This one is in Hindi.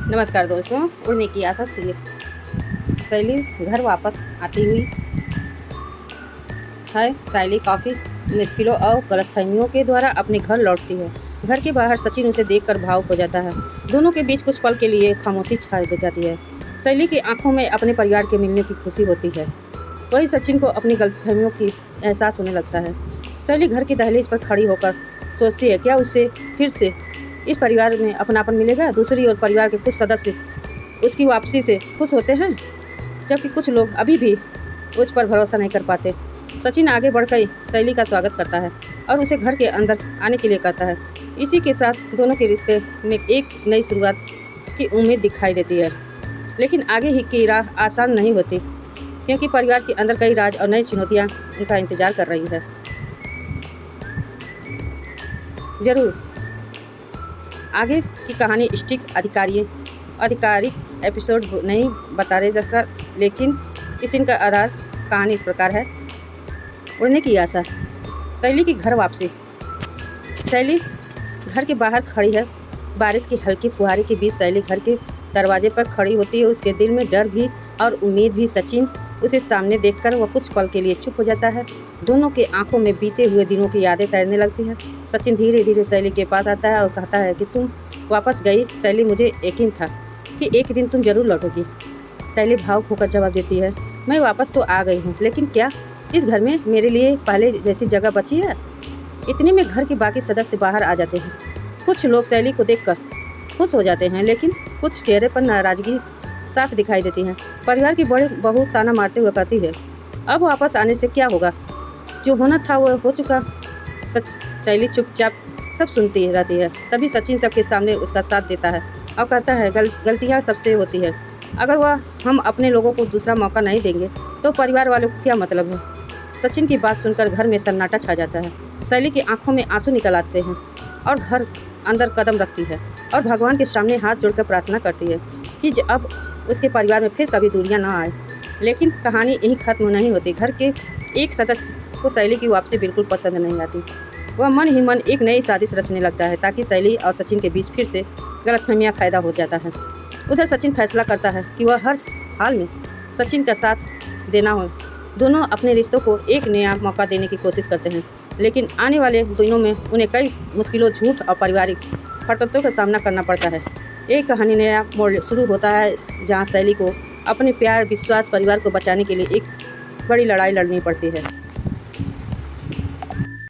नमस्कार दोस्तों, उड़ने की आशा से शैली घर वापस आती हुई है। शैली काफ़ी मुश्किलों और गलतफहमियों के द्वारा अपने घर लौटती है। घर के बाहर सचिन उसे देखकर भावुक हो जाता है। दोनों के बीच कुछ पल के लिए खामोशी छा जाती है। शैली की आंखों में अपने परिवार के मिलने की खुशी होती है। वही सचिन को अपनी गलतफहमियों की एहसास होने लगता है। शैली घर की दहलीज पर खड़ी होकर सोचती है, क्या उसे फिर से इस परिवार में अपनापन मिलेगा। दूसरी ओर परिवार के कुछ सदस्य उसकी वापसी से खुश होते हैं, जबकि कुछ लोग अभी भी उस पर भरोसा नहीं कर पाते। सचिन आगे बढ़कर शैली का स्वागत करता है और उसे घर के अंदर आने के लिए कहता है। इसी के साथ दोनों के रिश्ते में एक नई शुरुआत की उम्मीद दिखाई देती है। लेकिन आगे ही की राह आसान नहीं होती, क्योंकि परिवार के अंदर कई राज और नई चुनौतियाँ उनका इंतजार कर रही है। जरूर आगे की कहानी आधिकारिक एपिसोड नहीं बता रहे सकता, लेकिन इनका आधार कहानी इस प्रकार है। उड़ने की आशा। शैली की घर वापसी। शैली घर के बाहर खड़ी है। बारिश की हल्की फुहारे के बीच शैली घर के दरवाजे पर खड़ी होती है। उसके दिल में डर भी और उम्मीद भी। सचिन उसे सामने देखकर वह कुछ पल के लिए चुप हो जाता है। दोनों के आंखों में बीते हुए दिनों की यादें तैरने लगती हैं। सचिन धीरे धीरे शैली के पास आता है और कहता है कि तुम वापस गई शैली, मुझे यकीन था कि एक दिन तुम जरूर लौटोगी। शैली भावुक होकर जवाब देती है, मैं वापस तो आ गई हूँ, लेकिन क्या इस घर में मेरे लिए पहले जैसी जगह बची है। इतने में घर के बाकी सदस्य बाहर आ जाते हैं। कुछ लोग शैली को देखकर खुश हो जाते हैं, लेकिन कुछ चेहरे पर नाराजगी साफ दिखाई देती है। परिवार की बड़ी बहू ताना मारते हुए कहती है, अब वापस आने से क्या होगा, जो होना था वो हो चुका। शैली चुपचाप सब सुनती रहती है। तभी सचिन सबके सामने उसका साथ देता है और कहता है, गलतियाँ सबसे होती है। अगर वह हम अपने लोगों को दूसरा मौका नहीं देंगे तो परिवार वालों को क्या मतलब है। सचिन की बात सुनकर घर में सन्नाटा छा जाता है। शैली की आंखों में आंसू निकल आते हैं और घर अंदर कदम रखती है और भगवान के सामने हाथ जोड़कर प्रार्थना करती है कि अब उसके परिवार में फिर कभी दूरियां ना आए। लेकिन कहानी यहीं खत्म नहीं होती। घर के एक सदस्य को शैली की वापसी बिल्कुल पसंद नहीं आती। वह मन ही मन एक नई साजिश रचने लगता है ताकि शैली और सचिन के बीच फिर से गलतफहमियां पैदा हो जाता है। उधर सचिन फैसला करता है कि वह हर हाल में सचिन का साथ देना हो। दोनों अपने रिश्तों को एक नया मौका देने की कोशिश करते हैं, लेकिन आने वाले दिनों में उन्हें कई मुश्किलों, झूठ और पारिवारिक खतरों का सामना करना पड़ता है। एक कहानी नया मोड़ शुरू होता है, जहाँ शैली को अपने प्यार, विश्वास, परिवार को बचाने के लिए एक बड़ी लड़ाई लड़नी पड़ती है।